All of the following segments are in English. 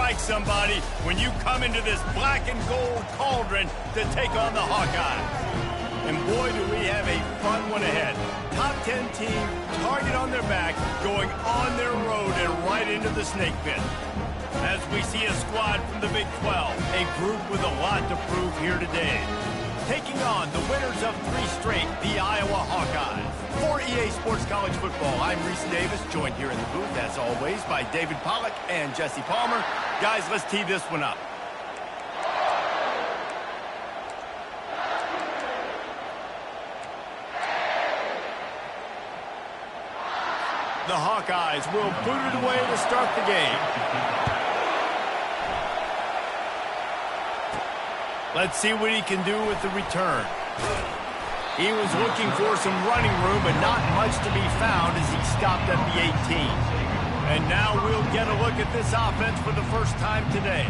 strike somebody when you come into this black and gold cauldron to take on the Hawkeyes. And boy, do we have a fun one ahead. Top 10 team, target on their back, going on their road and right into the snake pit. As we see a squad from the Big 12, a group with a lot to prove here today. Taking on the winners of 3 straight, the Iowa Hawkeyes. For EA Sports College Football, I'm Reese Davis, joined here in the booth, as always, by David Pollack and Jesse Palmer. Guys, let's tee this one up. The Hawkeyes will boot it away to start the game. Let's see what he can do with the return. He was looking for some running room, but not much to be found as he stopped at the 18. And now we'll get a look at this offense for the first time today.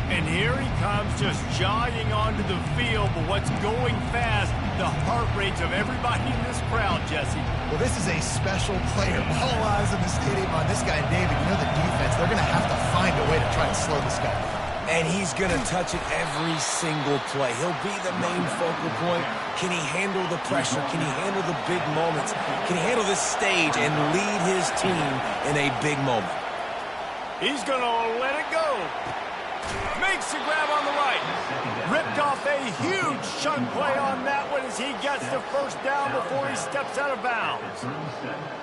And here he comes, just jogging onto the field, but what's going fast, the heart rates of everybody in this crowd, Jesse. Well, this is a special player. All eyes in the stadium on this guy, David. You know the defense, they're going to have to find a way to try and slow this guy down. And he's going to touch it every single play. He'll be the main focal point. Can he handle the pressure? Can he handle the big moments? Can he handle this stage and lead his team in a big moment? He's going to let it go. Makes the grab on the right. Ripped off a huge chunk play on that one as he gets the first down before he steps out of bounds.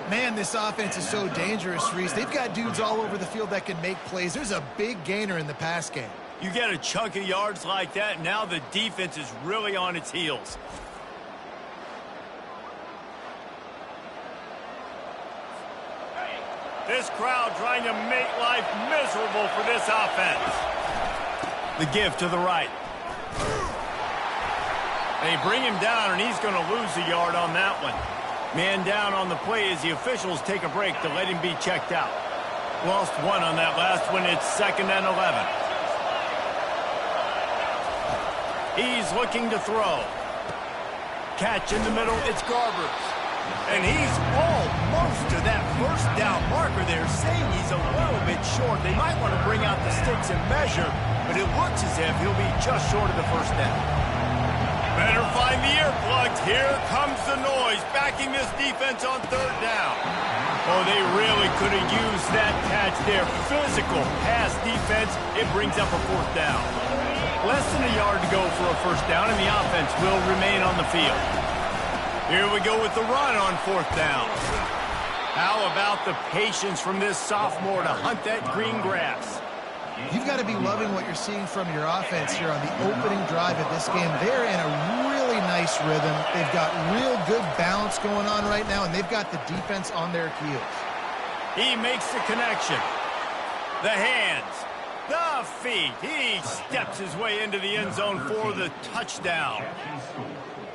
Man, this offense is so dangerous, Reese. They've got dudes all over the field that can make plays. There's a big gainer in the pass game. You get a chunk of yards like that, now the defense is really on its heels. This crowd trying to make life miserable for this offense. The give to the right. They bring him down, and he's going to lose a yard on that one. Man down on the play as the officials take a break to let him be checked out. Lost 1 on that last one. It's 2nd and 11. He's looking to throw. Catch in the middle. It's Garbers. And he's almost to that first down marker there, saying he's a little bit short. They might want to bring out the sticks and measure, but it looks as if he'll be just short of the first down. Better find the earplugs. Here comes the noise, backing this defense on 3rd down. Oh, they really could have used that catch there. Physical pass defense. It brings up a 4th down. Less than a yard to go for a first down, and the offense will remain on the field. Here we go with the run on 4th down. How about the patience from this sophomore to hunt that green grass? You've got to be loving what you're seeing from your offense here on the opening drive of this game. They're in a really nice rhythm. They've got real good balance going on right now, and they've got the defense on their heels. He makes the connection. The hands. The feet. He steps his way into the end zone for the touchdown.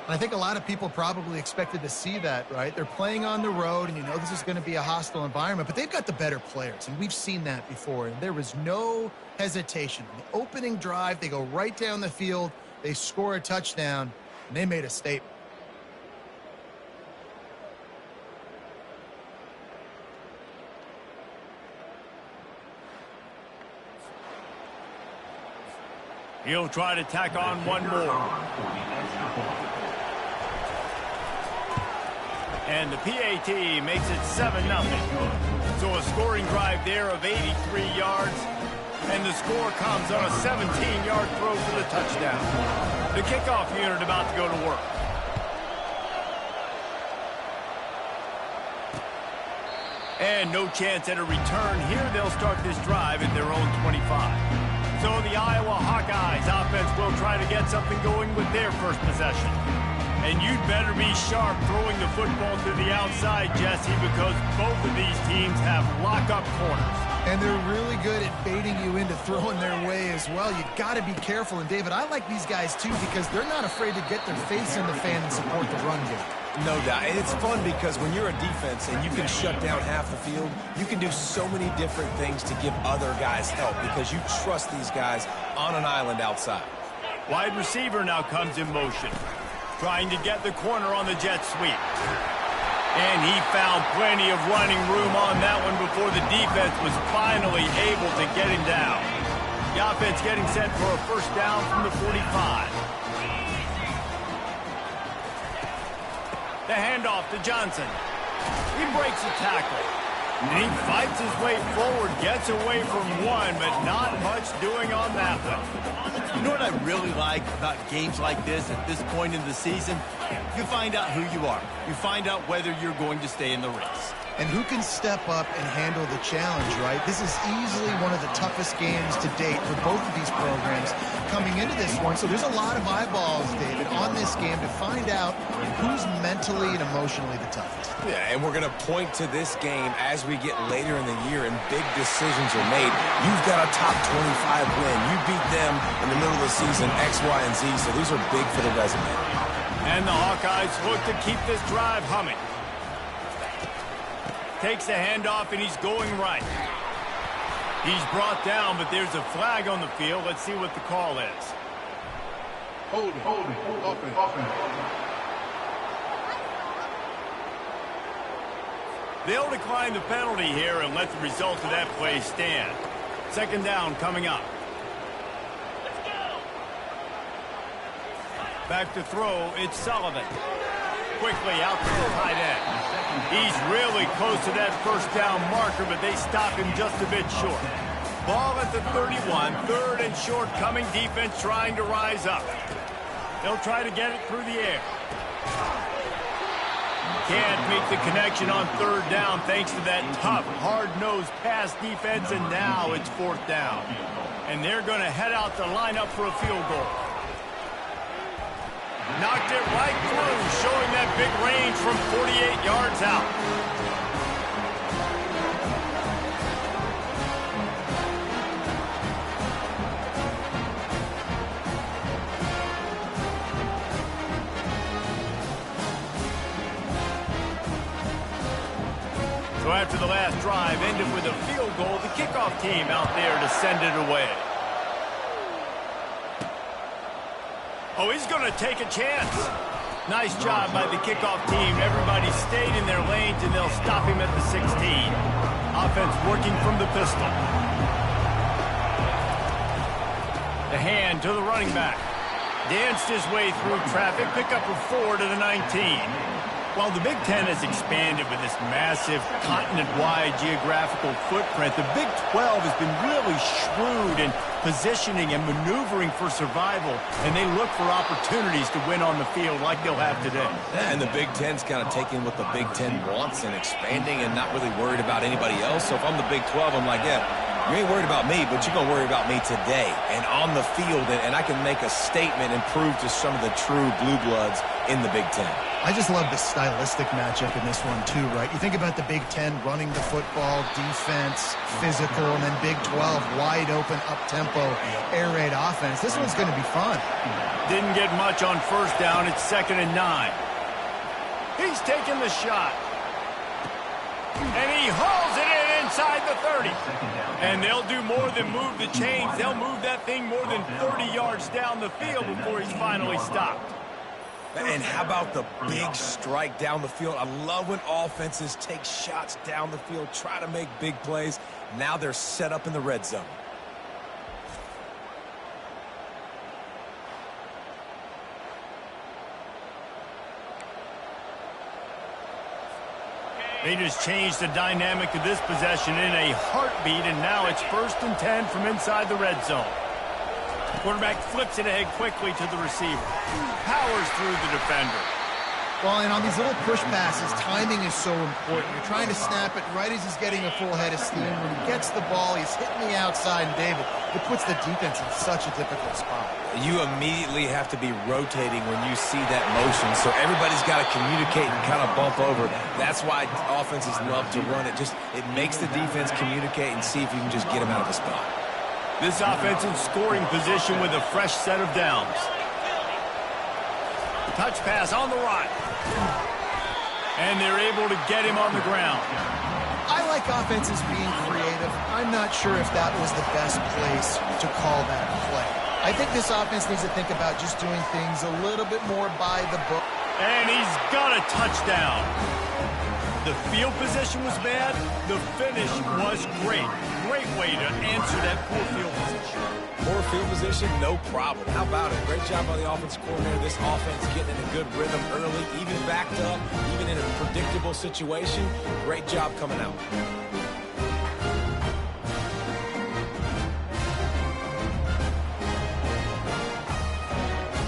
And I think a lot of people probably expected to see that, right? They're playing on the road, and you know this is going to be a hostile environment, but they've got the better players, and we've seen that before. And there was no hesitation. In the opening drive, they go right down the field, they score a touchdown, and they made a statement. He'll try to tack on one more. And the PAT makes it 7-0. So a scoring drive there of 83 yards. And the score comes on a 17-yard throw for the touchdown. The kickoff unit about to go to work. And no chance at a return here. They'll start this drive at their own 25. So the Iowa Hawkeyes offense will try to get something going with their first possession. And you'd better be sharp throwing the football to the outside, Jesse, because both of these teams have lock-up corners. And they're really good at baiting you into throwing their way as well. You got to be careful. And, David, I like these guys, too, because they're not afraid to get their face in the fan and support the run game. No doubt. And it's fun because when you're a defense and you can shut down half the field, you can do so many different things to give other guys help because you trust these guys on an island outside. Wide receiver now comes in motion, trying to get the corner on the jet sweep. And he found plenty of running room on that one before the defense was finally able to get him down. The offense getting set for a first down from the 45. The handoff to Johnson. He breaks the tackle. And he fights his way forward, gets away from one, but not much doing on that one. You know what I really like about games like this at this point in the season? You find out who you are. You find out whether you're going to stay in the race. And who can step up and handle the challenge, right? This is easily one of the toughest games to date for both of these programs coming into this one. So there's a lot of eyeballs, David, on this game to find out who's mentally and emotionally the toughest. Yeah, and we're going to point to this game as we get later in the year and big decisions are made. You've got a top 25 win. You beat them in the middle of the season, X, Y, and Z, so these are big for the resume. And the Hawkeyes look to keep this drive humming. Takes the handoff, and he's going right. He's brought down, but there's a flag on the field. Let's see what the call is. Holding, offense. They'll decline the penalty here and let the result of that play stand. Second down coming up. Back to throw, it's Sullivan. Quickly out to the tight end. He's really close to that first down marker, but they stop him just a bit short. Ball at the 31, third and short coming, defense trying to rise up. They'll try to get it through the air. Can't make the connection on third down thanks to that tough, hard-nosed pass defense, and now it's fourth down. And they're going to head out to line up for a field goal. Knocked it right through, showing that big range from 48 yards out. So after the last drive ended with a field goal, the kickoff team out there to send it away. Oh, he's going to take a chance. Nice job by the kickoff team. Everybody stayed in their lanes, and they'll stop him at the 16. Offense working from the pistol. The hand to the running back. Danced his way through traffic. Pick up a 4 to the 19. While the Big Ten has expanded with this massive continent-wide geographical footprint, the Big 12 has been really shrewd in positioning and maneuvering for survival, and they look for opportunities to win on the field like they'll have today. Yeah, and the Big Ten's kind of taking what the Big Ten wants and expanding and not really worried about anybody else. So if I'm the Big 12, I'm like, yeah, you ain't worried about me, but you're going to worry about me today and on the field, and I can make a statement and prove to some of the true blue bloods in the Big Ten. I just love the stylistic matchup in this one, too, right? You think about the Big Ten running the football, defense, physical, and then Big 12, wide open, up-tempo, air raid offense. This one's going to be fun. Didn't get much on first down. It's 2nd and 9. He's taking the shot. And he hauls it in inside the 30. And they'll do more than move the chains. They'll move that thing more than 30 yards down the field before he's finally stopped. And how about the big strike down the field? I love when offenses take shots down the field, try to make big plays. Now they're set up in the red zone. They just changed the dynamic of this possession in a heartbeat, and now it's 1st and 10 from inside the red zone. Quarterback flips it ahead quickly to the receiver. Powers through the defender. Well, and on these little push passes, timing is so important. You're trying to snap it right as he's getting a full head of steam. When he gets the ball, he's hitting the outside, and David, it puts the defense in such a difficult spot. You immediately have to be rotating when you see that motion, so everybody's got to communicate and kind of bump over. That's why offenses love to run it. It makes the defense communicate and see if you can just get them out of the spot. This offense in scoring position with a fresh set of downs. Touch pass on the right. And they're able to get him on the ground. I like offenses being creative. I'm not sure if that was the best place to call that play. I think this offense needs to think about just doing things a little bit more by the book. And he's got a touchdown. The field position was bad. The finish was great. Great way to answer that poor field position. field position, no problem. How about it? Great job by the offensive coordinator. This offense getting in a good rhythm early, even backed up, even in a predictable situation. Great job coming out.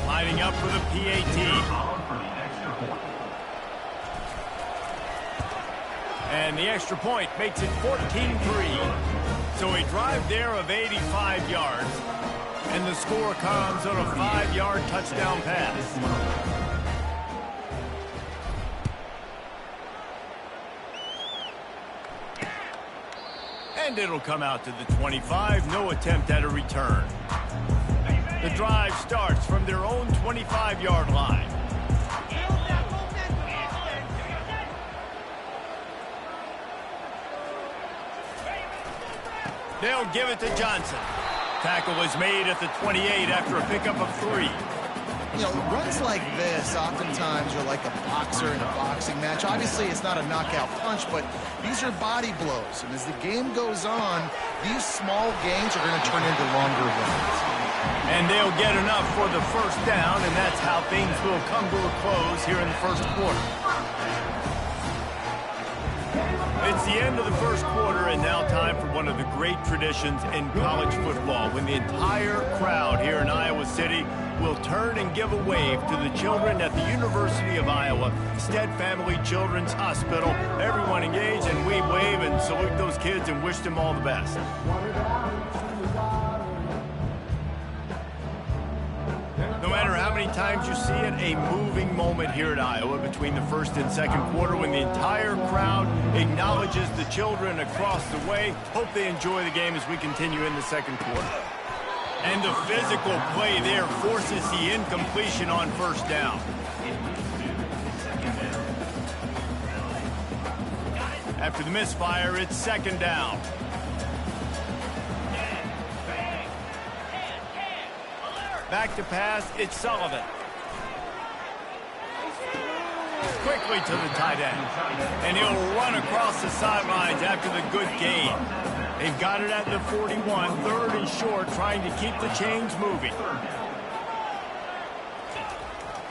Lining up for the PAT. And the extra point makes it 14-3. So a drive there of 85 yards. And the score comes on a 5-yard touchdown pass. And it'll come out to the 25. No attempt at a return. The drive starts from their own 25-yard line. They'll give it to Johnson. Tackle is made at the 28 after a pickup of 3. You know, runs like this oftentimes are like a boxer in a boxing match. Obviously, it's not a knockout punch, but these are body blows. And as the game goes on, these small gains are going to turn into longer runs. And they'll get enough for the first down, and that's how things will come to a close here in the first quarter. It's the end of the first quarter, and now time for one of the great traditions in college football, when the entire crowd here in Iowa City will turn and give a wave to the children at the University of Iowa Stead Family Children's Hospital. Everyone engaged, and we wave and salute those kids and wish them all the best. No matter how many times you see it, a moving moment here at Iowa between the first and second quarter when the entire crowd acknowledges the children across the way. Hope they enjoy the game as we continue in the second quarter. And the physical play there forces the incompletion on first down. After the misfire, it's second down. Back to pass, it's Sullivan. Quickly to the tight end. And he'll run across the sidelines after the good gain. They've got it at the 41, third and short, trying to keep the chains moving.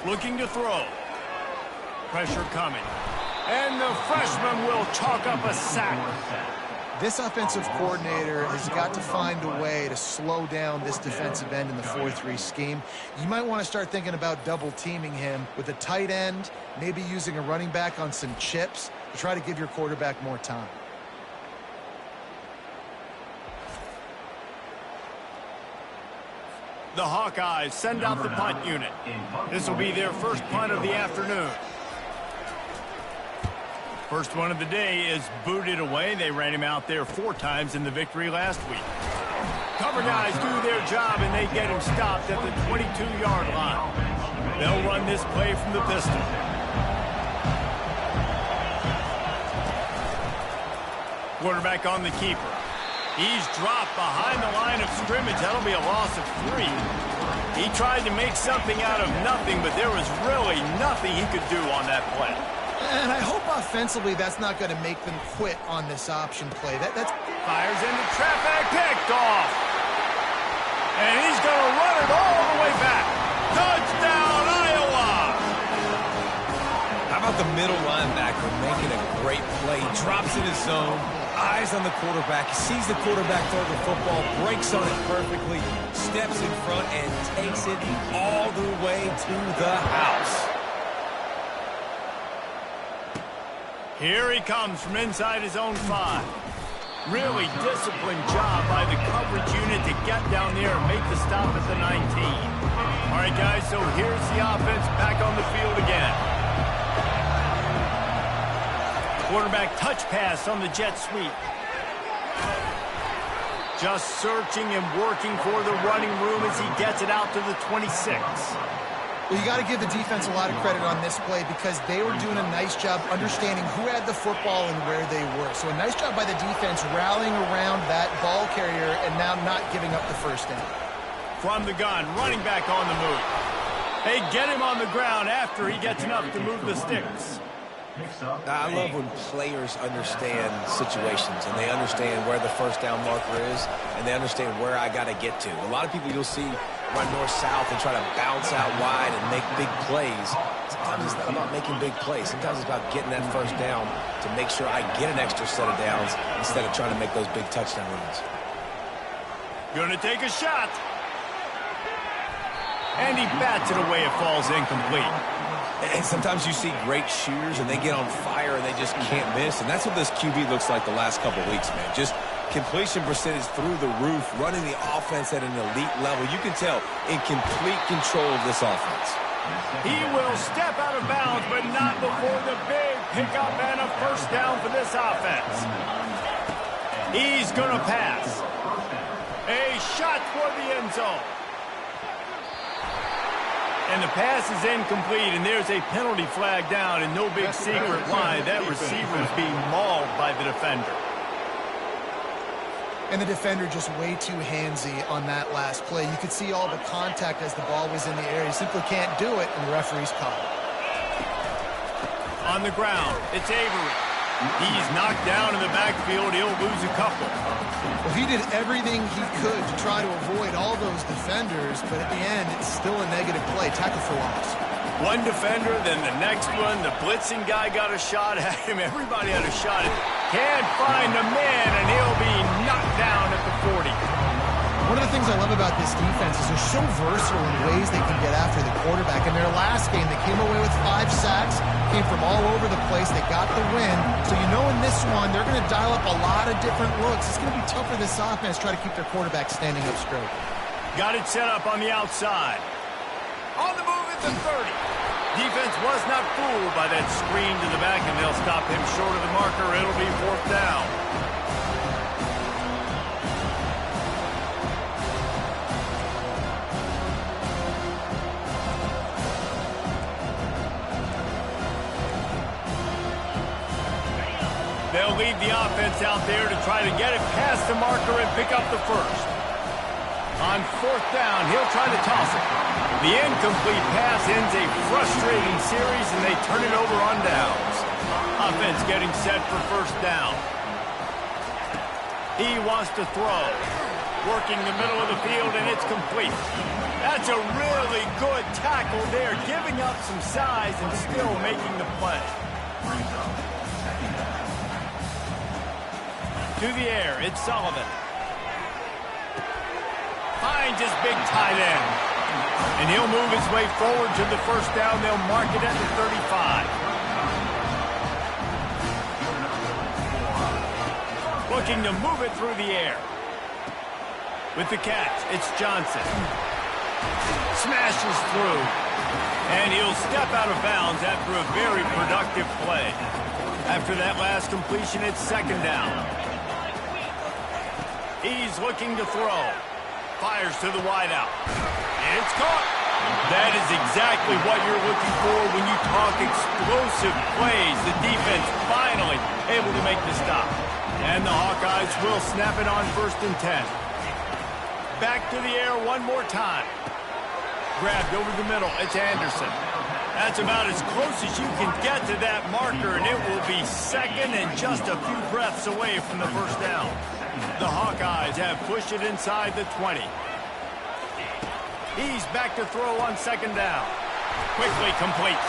Looking to throw. Pressure coming. And the freshman will chalk up a sack. This offensive coordinator has got to find a way to slow down this defensive end in the 4-3 scheme. You might want to start thinking about double teaming him with a tight end, maybe using a running back on some chips to try to give your quarterback more time. The Hawkeyes send out the punt unit. This will be their first punt of the afternoon. First one of the day is booted away. They ran him out there 4 times in the victory last week. Cover guys do their job, and they get him stopped at the 22-yard line. They'll run this play from the pistol. Quarterback on the keeper. He's dropped behind the line of scrimmage. That'll be a loss of 3. He tried to make something out of nothing, but there was really nothing he could do on that play. And I hope offensively that's not going to make them quit on this option play. That's fires into traffic, picked off. And he's going to run it all the way back. Touchdown, Iowa! How about the middle linebacker making a great play? Drops in his zone, eyes on the quarterback. He sees the quarterback throw the football, breaks on it perfectly, steps in front, and takes it all the way to the house. Here he comes from inside his own 5. Really disciplined job by the coverage unit to get down there and make the stop at the 19. All right, guys, so here's the offense back on the field again. Quarterback touch pass on the jet sweep. Just searching and working for the running room as he gets it out to the 26. Well, you got to give the defense a lot of credit on this play because they were doing a nice job understanding who had the football and where they were. So a nice job by the defense rallying around that ball carrier and now not giving up the first down. From the gun, running back on the move. They get him on the ground after he gets enough to move the sticks. I love when players understand situations and they understand where the first down marker is and they understand where I got to get to. A lot of people you'll see run north-south and try to bounce out wide and make big plays. Sometimes it's not about making big plays. Sometimes it's about getting that first down to make sure I get an extra set of downs instead of trying to make those big touchdown runs. Gonna take a shot. And he bats it away. It falls incomplete. And sometimes you see great shooters and they get on fire and they just can't miss. And that's what this QB looks like the last couple of weeks, man. Just completion percentage through the roof, running the offense at an elite level. You can tell in complete control of this offense. He will step out of bounds, but not before the big pickup and a first down for this offense. He's going to pass. A shot for the end zone. And the pass is incomplete, and there's a penalty flag down, and no big secret why. That receiver is being mauled by the defender. And the defender just way too handsy on that last play. You could see all the contact as the ball was in the air. He simply can't do it, and the referee's caught it. On the ground, it's Avery. He's knocked down in the backfield. He'll lose a couple. Well, he did everything he could to try to avoid all those defenders, but at the end, it's still a negative play. Tackle for loss. One defender, then the next one. The blitzing guy got a shot at him. Everybody had a shot at him. Can't find the man, and he'll be knocked down at the 40. One of the things I love about this defense is they're so versatile in ways they can get after the quarterback. In their last game, they came away with 5 sacks, came from all over the place. They got the win. So you know in this one, they're going to dial up a lot of different looks. It's going to be tough for this offense to try to keep their quarterback standing up straight. Got it set up on the outside. On the move at the 30. Defense was not fooled by that screen to the back, and they'll stop him short of the marker. It'll be 4th down. They'll lead the offense out there to try to get it past the marker and pick up the first. On 4th down, he'll try to toss it. The incomplete pass ends a frustrating series, and they turn it over on downs. Offense getting set for 1st down. He wants to throw. Working the middle of the field, and it's complete. That's a really good tackle there, giving up some size and still making the play. To the air, it's Sullivan. Finds his big tight end. And he'll move his way forward to the 1st down. They'll mark it at the 35. Looking to move it through the air. With the catch, it's Johnson. Smashes through. And he'll step out of bounds after a very productive play. After that last completion, it's 2nd down. He's looking to throw. Fires to the wideout. And it's caught. That is exactly what you're looking for when you talk explosive plays. The defense finally able to make the stop. And the Hawkeyes will snap it on 1st and 10. Back to the air one more time. Grabbed over the middle. It's Anderson. That's about as close as you can get to that marker, and it will be 2nd and just a few breaths away from the 1st down. The Hawkeyes have pushed it inside the 20. He's back to throw on 2nd down. Quickly complete.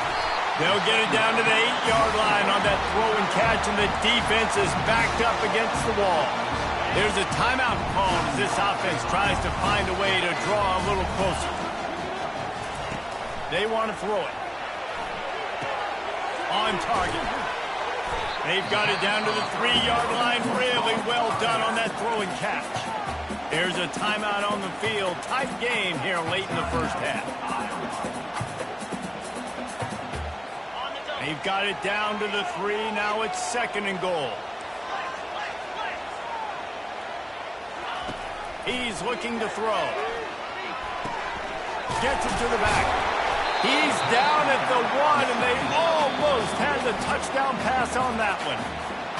They'll get it down to the 8-yard line on that throw and catch, and the defense is backed up against the wall. There's a timeout called as this offense tries to find a way to draw a little closer. They want to throw it. On target. They've got it down to the 3-yard line. Really well done on that throw and catch. There's a timeout on the field. Tight game here late in the 1st half. They've got it down to the 3. Now it's 2nd and goal. He's looking to throw. Gets it to the back. He's down at the 1, and they almost had the touchdown pass on that one.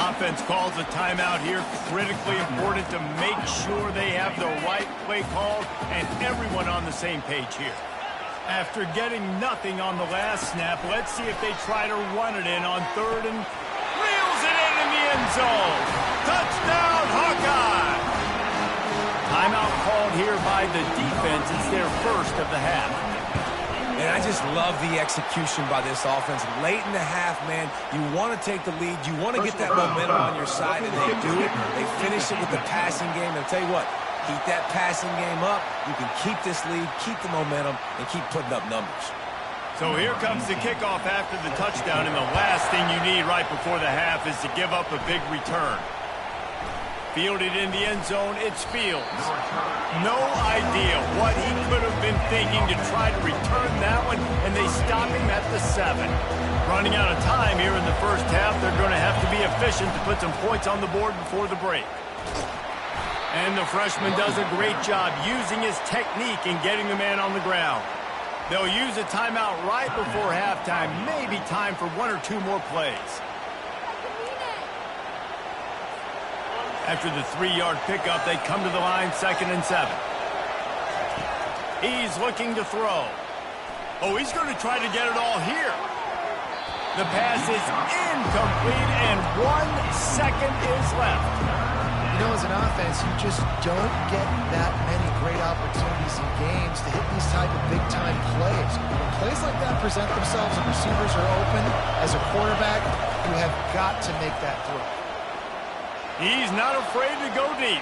Offense calls a timeout here. Critically important to make sure they have the right play called and everyone on the same page here. After getting nothing on the last snap, let's see if they try to run it in on third and reels it in the end zone. Touchdown, Hawkeye! Timeout called here by the defense. It's their first of the half. And I just love the execution by this offense. Late in the half, man, you want to take the lead. You want to get that momentum on your side, and they do it. They finish it with the passing game. And I'll tell you what, keep that passing game up. You can keep this lead, keep the momentum, and keep putting up numbers. So here comes the kickoff after the touchdown, and the last thing you need right before the half is to give up a big return. Fielded in the end zone, it's Fields. No idea what he could have been thinking to try to return that one, and they stop him at the 7. Running out of time here in the first half, they're going to have to be efficient to put some points on the board before the break. And the freshman does a great job using his technique and getting the man on the ground. They'll use a timeout right before halftime, maybe time for 1 or 2 more plays. After the 3-yard pickup, they come to the line, 2nd and 7. He's looking to throw. Oh, he's going to try to get it all here. The pass is incomplete, and 1 second is left. You know, as an offense, you just don't get that many great opportunities in games to hit these type of big-time plays. When plays like that present themselves and receivers are open, as a quarterback, you have got to make that throw. He's not afraid to go deep.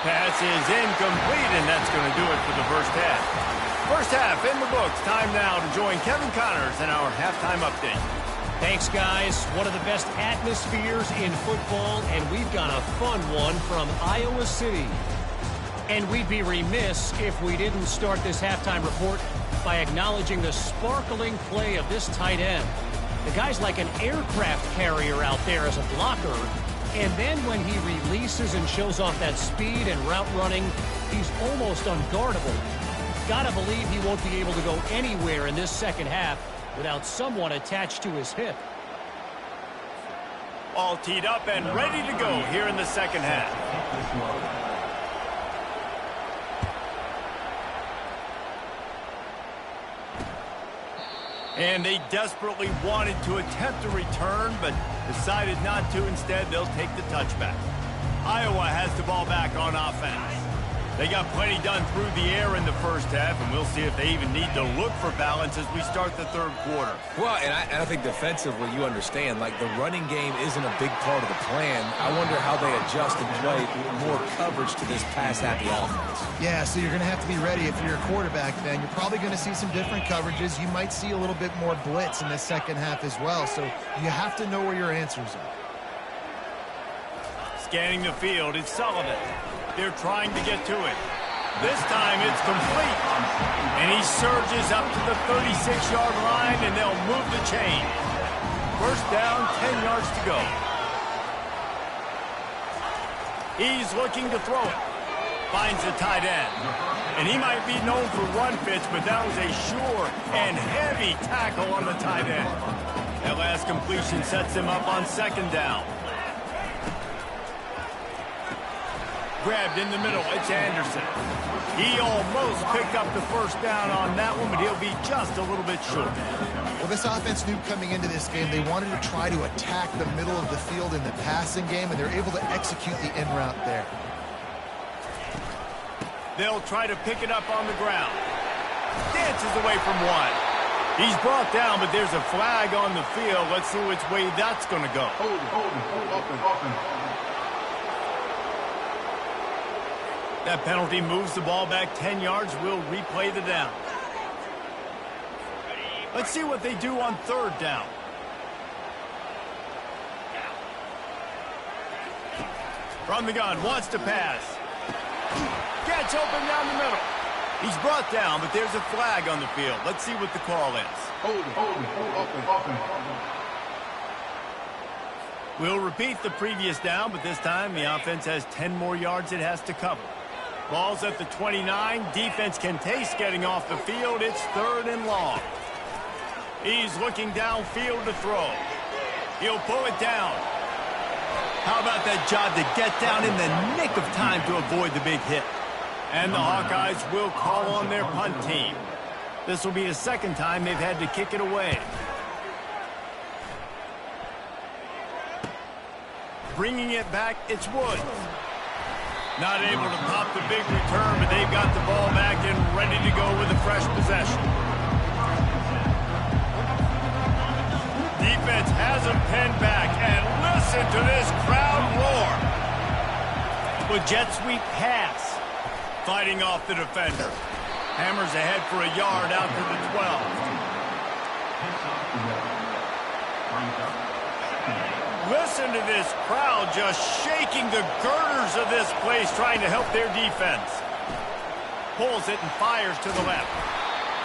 Pass is incomplete, and that's going to do it for the first half. First half in the books. Time now to join Kevin Connors in our halftime update. Thanks, guys. One of the best atmospheres in football, and we've got a fun one from Iowa City. And we'd be remiss if we didn't start this halftime report by acknowledging the sparkling play of this tight end. The guy's like an aircraft carrier out there as a blocker, and then when he releases and shows off that speed and route running, he's almost unguardable. Gotta believe he won't be able to go anywhere in this second half without someone attached to his hip. All teed up and ready to go here in the second half. And they desperately wanted to attempt a return, but decided not to. Instead, they'll take the touchback. Iowa has the ball back on offense. They got plenty done through the air in the first half, and we'll see if they even need to look for balance as we start the third quarter. Well, and I think defensively, you understand, like, the running game isn't a big part of the plan. I wonder how they adjust and play more coverage to this pass-happy offense. Yeah, so you're going to have to be ready if you're a quarterback then. You're probably going to see some different coverages. You might see a little bit more blitz in the second half as well, so you have to know where your answers are. Scanning the field, it's Sullivan. They're trying to get to it. This time it's complete. And he surges up to the 36-yard line, and they'll move the chain. First down, 10 yards to go. He's looking to throw it. Finds the tight end. And he might be known for run fits, but that was a sure and heavy tackle on the tight end. That last completion sets him up on second down. Grabbed in the middle, it's Anderson. He almost picked up the first down on that one, but he'll be just a little bit short. Well, this offense knew coming into this game they wanted to try to attack the middle of the field in the passing game, and they're able to execute the in route there. They'll try to pick it up on the ground. Dances away from one. He's brought down, but there's a flag on the field. Let's see which way that's going to go. Hold it. That penalty moves the ball back 10 yards. We'll replay the down. Let's see what they do on third down. From the gun, wants to pass. Gets open down the middle. He's brought down, but there's a flag on the field. Let's see what the call is. Hold it. We'll repeat the previous down, but this time the offense has 10 more yards it has to cover. Ball's at the 29. Defense can taste getting off the field. It's third and long. He's looking downfield to throw. He'll pull it down. How about that job to get down in the nick of time to avoid the big hit? And the Hawkeyes will call on their punt team. This will be the second time they've had to kick it away. Bringing it back, it's Woods. Not able to pop the big return, but they've got the ball back and ready to go with a fresh possession. Defense has them pinned back, and listen to this crowd roar. With jet sweep pass, fighting off the defender. Hammers ahead for a yard out to the 12. Listen to this crowd just shaking the girders of this place, trying to help their defense. Pulls it and fires to the left.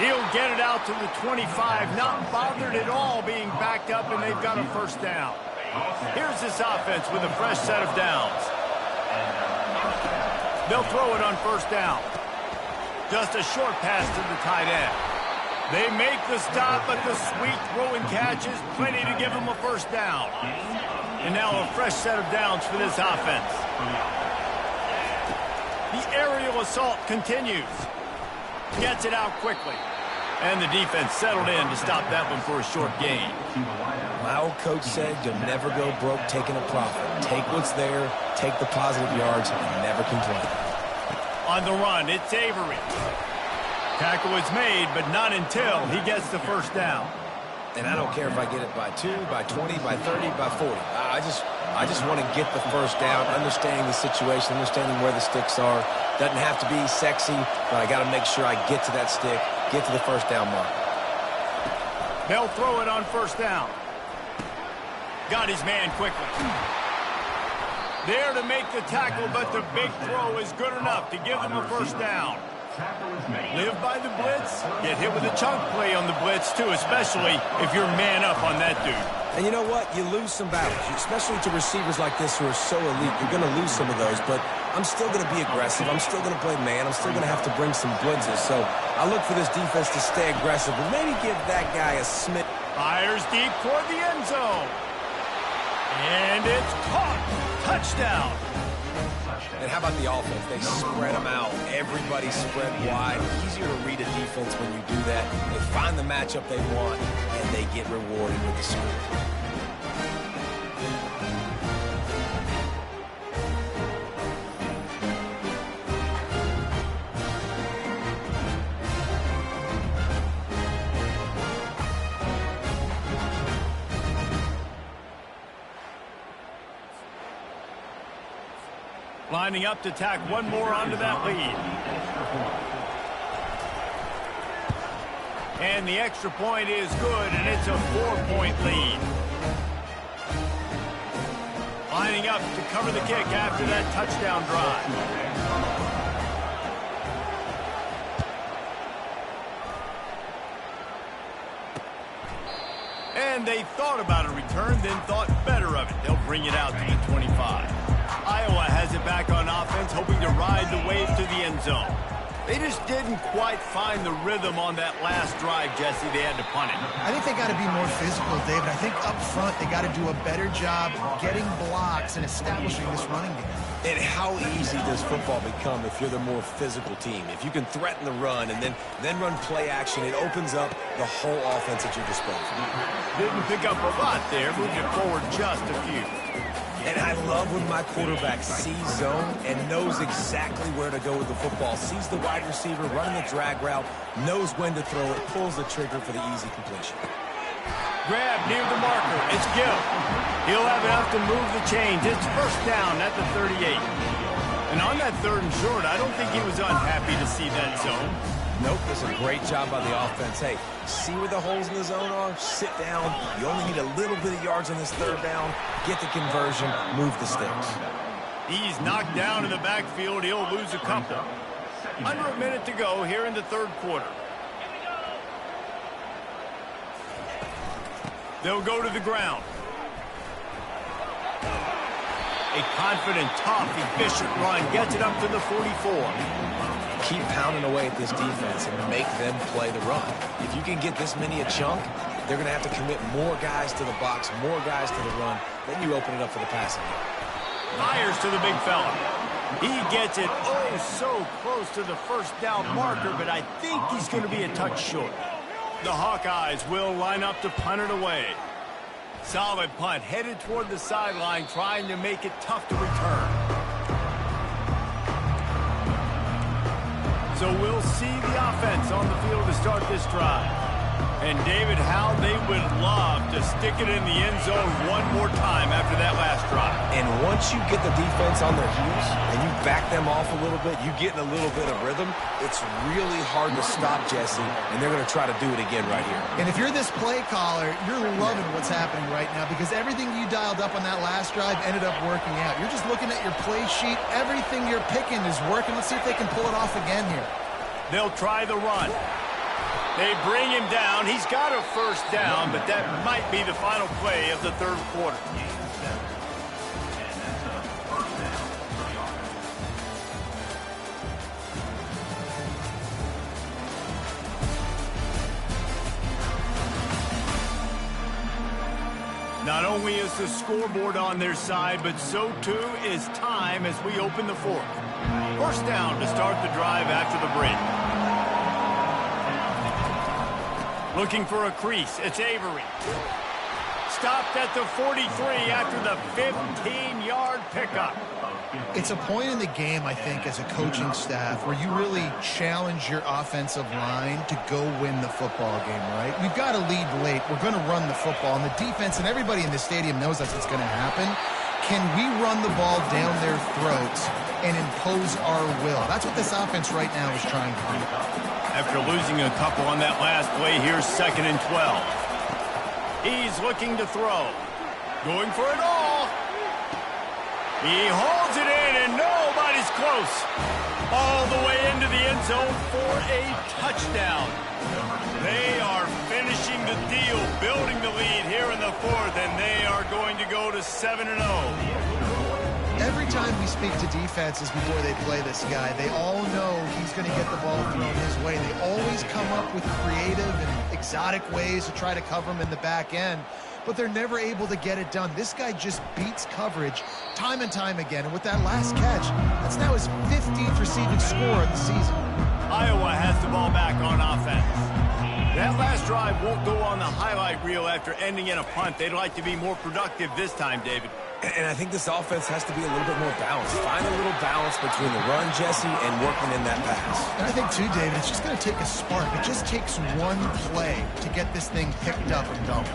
He'll get it out to the 25, not bothered at all being backed up, and they've got a first down. Here's this offense with a fresh set of downs. They'll throw it on first down. Just a short pass to the tight end. They make the stop, but the sweet throw and catch is plenty to give them a first down. And now a fresh set of downs for this offense. The aerial assault continues. Gets it out quickly. And the defense settled in to stop that one for a short gain. My old coach said you'll never go broke taking a profit. Take what's there, take the positive yards, and never complain. On the run, it's Avery. Tackle is made, but not until he gets the first down. And I don't care if I get it by 2, by 20, by 30, by 40. I just want to get the first down, understanding the situation, understanding where the sticks are. Doesn't have to be sexy, but I got to make sure I get to that stick, get to the first down mark. They'll throw it on first down. Got his man quickly. There to make the tackle, but the big throw is good enough to give them a first down. Live by the blitz, get hit with a chunk play on the blitz too, especially if you're man up on that dude. And you know what? You lose some battles, especially to receivers like this who are so elite. You're going to lose some of those, but I'm still going to be aggressive. I'm still going to play man. I'm still going to have to bring some blitzes. So I look for this defense to stay aggressive and maybe give that guy a smith. Fires deep toward the end zone. And it's caught. Touchdown. And how about the offense? They spread them out. Everybody spread wide. Easier to read a defense when you do that. They find the matchup they want, and they get rewarded with the score. Lining up to tack one more onto that lead. And the extra point is good, and it's a 4-point lead. Lining up to cover the kick after that touchdown drive. And they thought about a return, then thought better of it. They'll bring it out to the 25. Iowa has it back on offense, hoping to ride the wave to the end zone. They just didn't quite find the rhythm on that last drive, Jesse. They had to punt it. I think they got to be more physical, David. I think up front they got to do a better job getting blocks and establishing this running game. And how easy does football become if you're the more physical team? If you can threaten the run and then run play action, it opens up the whole offense at your disposal. Didn't pick up a lot there, moved it forward just a few. And I love when my quarterback sees zone and knows exactly where to go with the football. Sees the wide receiver running the drag route, knows when to throw it, pulls the trigger for the easy completion. Grab near the marker. It's Gill. He'll have enough to move the chains. It's first down at the 38. And on that 3rd and short, I don't think he was unhappy to see that zone. Nope, it's a great job by the offense. Hey, see where the holes in the zone are? Sit down. You only need a little bit of yards on this 3rd down. Get the conversion. Move the sticks. He's knocked down in the backfield. He'll lose a couple. Under a minute to go here in the 3rd quarter. They'll go to the ground. A confident, tough, efficient run gets it up to the 44. Keep pounding away at this defense and make them play the run. If you can get this many a chunk, they're going to have to commit more guys to the box, more guys to the run. Then you open it up for the passing game. Fires to the big fella. He gets it so close to the first down marker, but I think he's going to be a touch short. The Hawkeyes will line up to punt it away. Solid punt, headed toward the sideline, trying to make it tough to return. So we'll see the offense on the field to start this drive. And, David, how they would love to stick it in the end zone one more time after that last drive. And once you get the defense on their heels and you back them off a little bit, you get in a little bit of rhythm, it's really hard to stop Jesse, and they're going to try to do it again right here. And if you're this play caller, you're loving what's happening right now because everything you dialed up on that last drive ended up working out. You're just looking at your play sheet. Everything you're picking is working. Let's see if they can pull it off again here. They'll try the run. They bring him down. He's got a first down, but that might be the final play of the third quarter. Not only is the scoreboard on their side, but so too is time as we open the fourth. First down to start the drive after the break. Looking for a crease. It's Avery. Stopped at the 43 after the 15-yard pickup. It's a point in the game, I think, as a coaching staff where you really challenge your offensive line to go win the football game, right? We've got to lead late. We're going to run the football. And the defense and everybody in the stadium knows that's what's going to happen. Can we run the ball down their throats and impose our will? That's what this offense right now is trying to do. After losing a couple on that last play, here's 2nd and 12. He's looking to throw. Going for it all. He holds it in, and nobody's close. All the way into the end zone for a touchdown. They are finishing the deal, building the lead here in the fourth, and they are going to go to 7-0. Every time we speak to defenses before they play this guy, they all know he's going to get the ball thrown his way. They always come up with creative and exotic ways to try to cover him in the back end, but they're never able to get it done. This guy just beats coverage time and time again, and with that last catch, that's now his 15th receiving score of the season. Iowa has the ball back on offense. That last drive won't go on the highlight reel after ending in a punt. They'd like to be more productive this time, David. And I think this offense has to be a little bit more balanced. Find a little balance between the run, Jesse, and working in that pass. And I think, too, David, it's just going to take a spark. It just takes one play to get this thing picked up and going.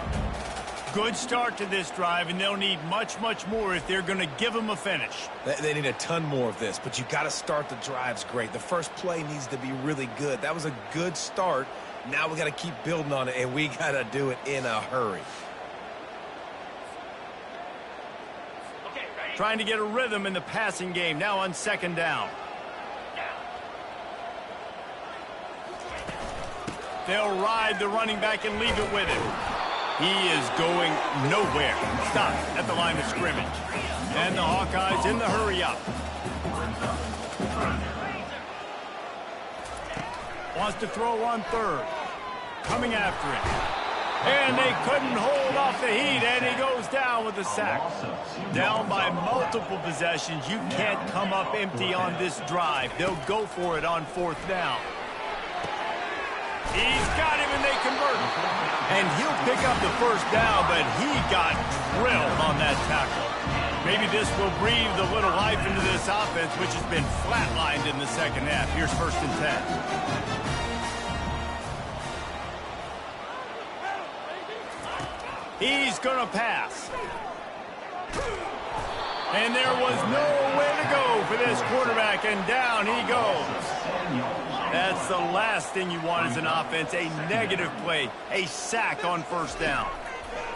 Good start to this drive, and they'll need much, much more if they're going to give them a finish. They need a ton more of this, but you got to start the drives great. The first play needs to be really good. That was a good start. Now we got to keep building on it, and we got to do it in a hurry. Trying to get a rhythm in the passing game, now on 2nd down. They'll ride the running back and leave it with him. He is going nowhere. Stopped at the line of scrimmage. And the Hawkeyes in the hurry up. Wants to throw on 3rd. Coming after him. And they couldn't hold off the heat, and he goes down with a sack. Down by multiple possessions. You can't come up empty on this drive. They'll go for it on 4th down. He's got him, and they convert. And he'll pick up the first down, but he got drilled on that tackle. Maybe this will breathe a little life into this offense, which has been flatlined in the second half. Here's 1st and 10. He's going to pass. And there was nowhere to go for this quarterback, and down he goes. That's the last thing you want as an offense, a negative play, a sack on 1st down.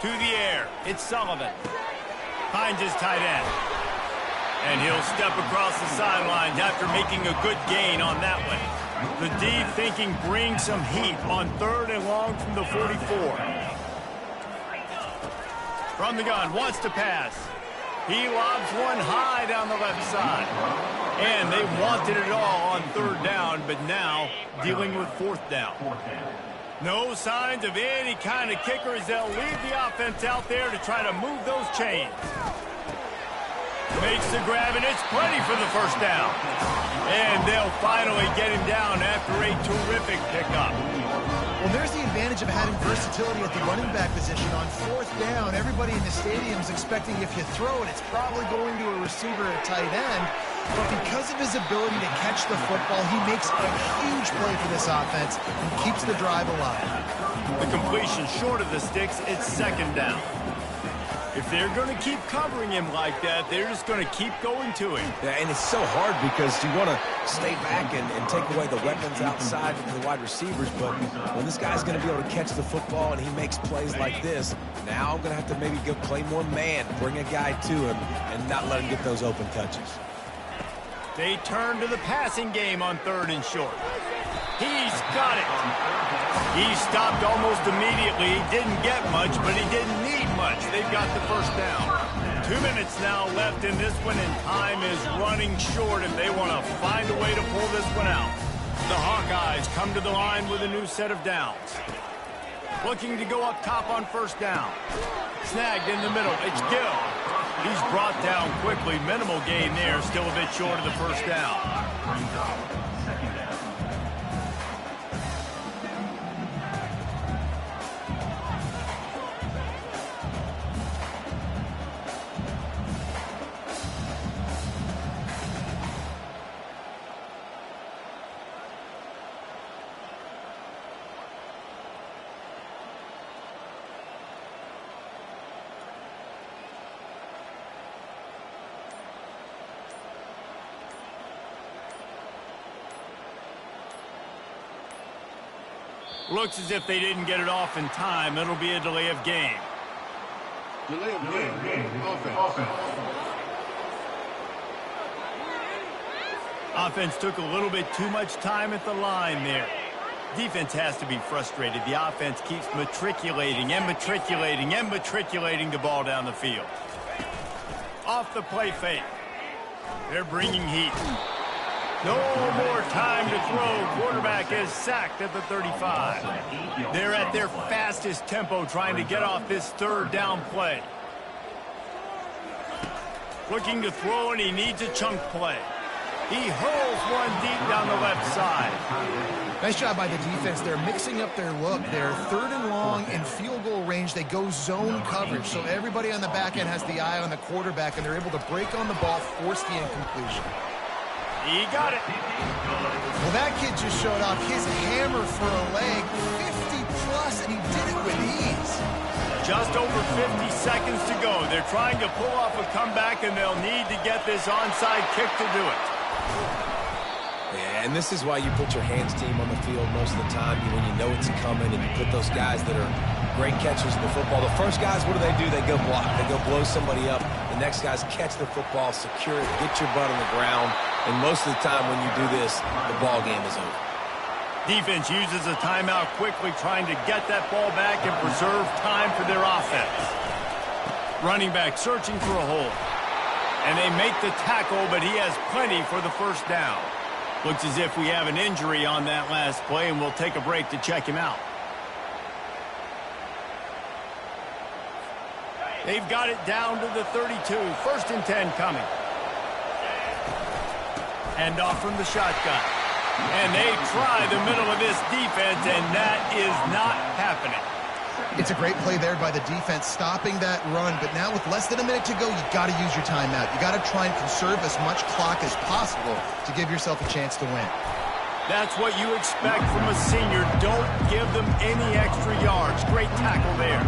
To the air, it's Sullivan. Finds his tight end. And he'll step across the sidelines after making a good gain on that one. The deep thinking brings some heat on 3rd and long from the 44. From the gun, wants to pass. He lobs one high down the left side. And they wanted it all on 3rd down, but now dealing with 4th down. No signs of any kind of kicker as they'll leave the offense out there to try to move those chains. Makes the grab, and it's plenty for the first down. And they'll finally get him down after a terrific pickup. Well, there's the advantage of having versatility at the running back position. On fourth down, everybody in the stadium is expecting if you throw it, it's probably going to a receiver at tight end. But because of his ability to catch the football, he makes a huge play for this offense and keeps the drive alive. The completion short of the sticks, it's second down. If they're going to keep covering him like that, they're just going to keep going to him. Yeah, and it's so hard because you want to stay back and take away the weapons outside from the wide receivers, but when this guy's going to be able to catch the football and he makes plays like this, now I'm going to have to maybe go play more man, bring a guy to him, and not let him get those open touches. They turn to the passing game on third and short. He's got it. He stopped almost immediately. He didn't get much, but he didn't need much. They've got the first down. 2 minutes now left in this one, and time is running short if they want to find a way to pull this one out. The Hawkeyes come to the line with a new set of downs. Looking to go up top on first down. Snagged in the middle. It's Gill. He's brought down quickly. Minimal gain there. Still a bit short of the first down. Looks as if they didn't get it off in time. It'll be a delay of game. Delay of game. Offense. Offense took a little bit too much time at the line there. Defense has to be frustrated. The offense keeps matriculating the ball down the field. Off the play fake. They're bringing heat. No more time to throw. Quarterback is sacked at the 35. They're at their fastest tempo trying to get off this third down play. Looking to throw, and he needs a chunk play. He hurls one deep down the left side. Nice job by the defense. They're mixing up their look. They're third and long in field goal range. They go zone coverage, so everybody on the back end has the eye on the quarterback, and they're able to break on the ball, force the incompletion. He got it. Well, that kid just showed off his hammer for a leg, 50-plus, and he did it with ease. Just over 50 seconds to go. They're trying to pull off a comeback, and they'll need to get this onside kick to do it. Yeah, and this is why you put your hands team on the field most of the time when you know it's coming, and you put those guys that are great catchers of the football. The first guys, what do? They go block. They go blow somebody up. The next guys catch the football, secure it, get your butt on the ground. And most of the time when you do this, the ball game is over. Defense uses a timeout quickly, trying to get that ball back and preserve time for their offense. Running back searching for a hole. And they make the tackle, but he has plenty for the first down. Looks as if we have an injury on that last play, and we'll take a break to check him out. They've got it down to the 32. First and 10 coming. Hand off from the shotgun. And they try the middle of this defense, and that is not happening. It's a great play there by the defense, stopping that run. But now with less than a minute to go, you've got to use your timeout. You've got to try and conserve as much clock as possible to give yourself a chance to win. That's what you expect from a senior. Don't give them any extra yards. Great tackle there.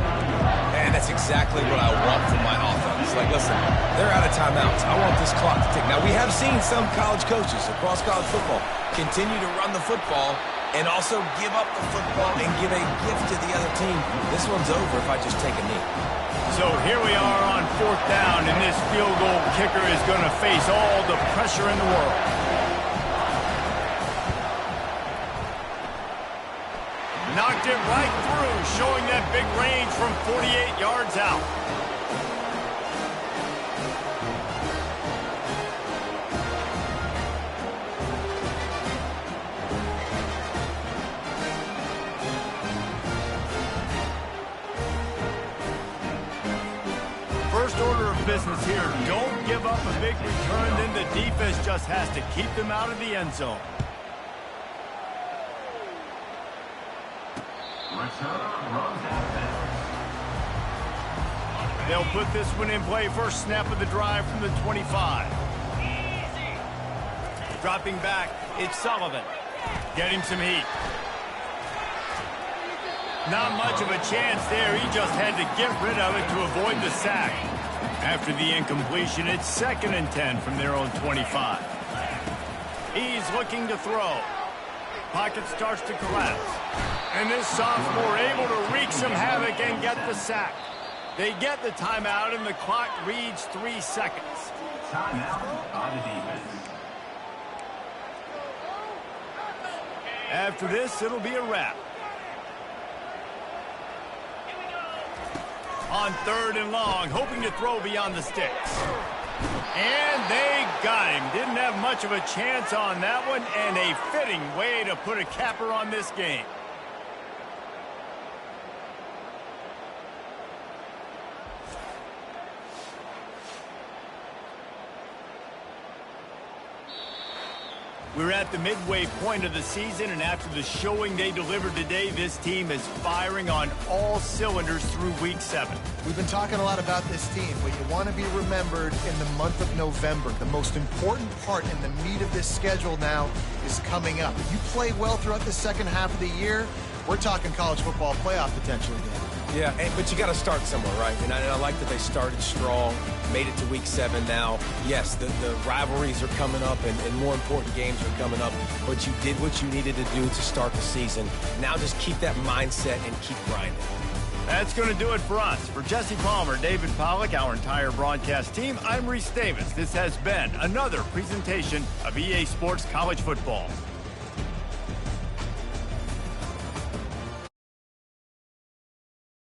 And that's exactly what I want from my offense. Like, listen, they're out of timeouts. I want this clock to tick. Now, we have seen some college coaches across college football continue to run the football and also give up the football and give a gift to the other team. This one's over if I just take a knee. So here we are on fourth down, and this field goal kicker is going to face all the pressure in the world. Knocked it right through, showing that big range from 48 yards out. First order of business here, don't give up off a big return, then the defense just has to keep them out of the end zone. They'll put this one in play. First snap of the drive from the 25. Dropping back, it's Sullivan. Getting some heat. Not much of a chance there. He just had to get rid of it to avoid the sack. After the incompletion, it's 2nd and 10 from their own 25. He's looking to throw. Pocket starts to collapse. And this sophomore able to wreak some havoc and get the sack. They get the timeout, and the clock reads 3 seconds. Timeout on the defense. After this, it'll be a wrap. On 3rd and long, hoping to throw beyond the sticks. And they got him. Didn't have much of a chance on that one, and a fitting way to put a capper on this game. We're at the midway point of the season, and after the showing they delivered today, this team is firing on all cylinders through Week 7. We've been talking a lot about this team, but you want to be remembered in the month of November. The most important part in the meat of this schedule now is coming up. If you play well throughout the second half of the year, we're talking college football playoff potential again. Yeah, but you got to start somewhere, right? And I like that they started strong, made it to Week 7 now. Yes, the rivalries are coming up, and more important games are coming up, but you did what you needed to do to start the season. Now just keep that mindset and keep grinding. That's going to do it for us. For Jesse Palmer, David Pollack, our entire broadcast team, I'm Reese Davis. This has been another presentation of EA Sports College Football.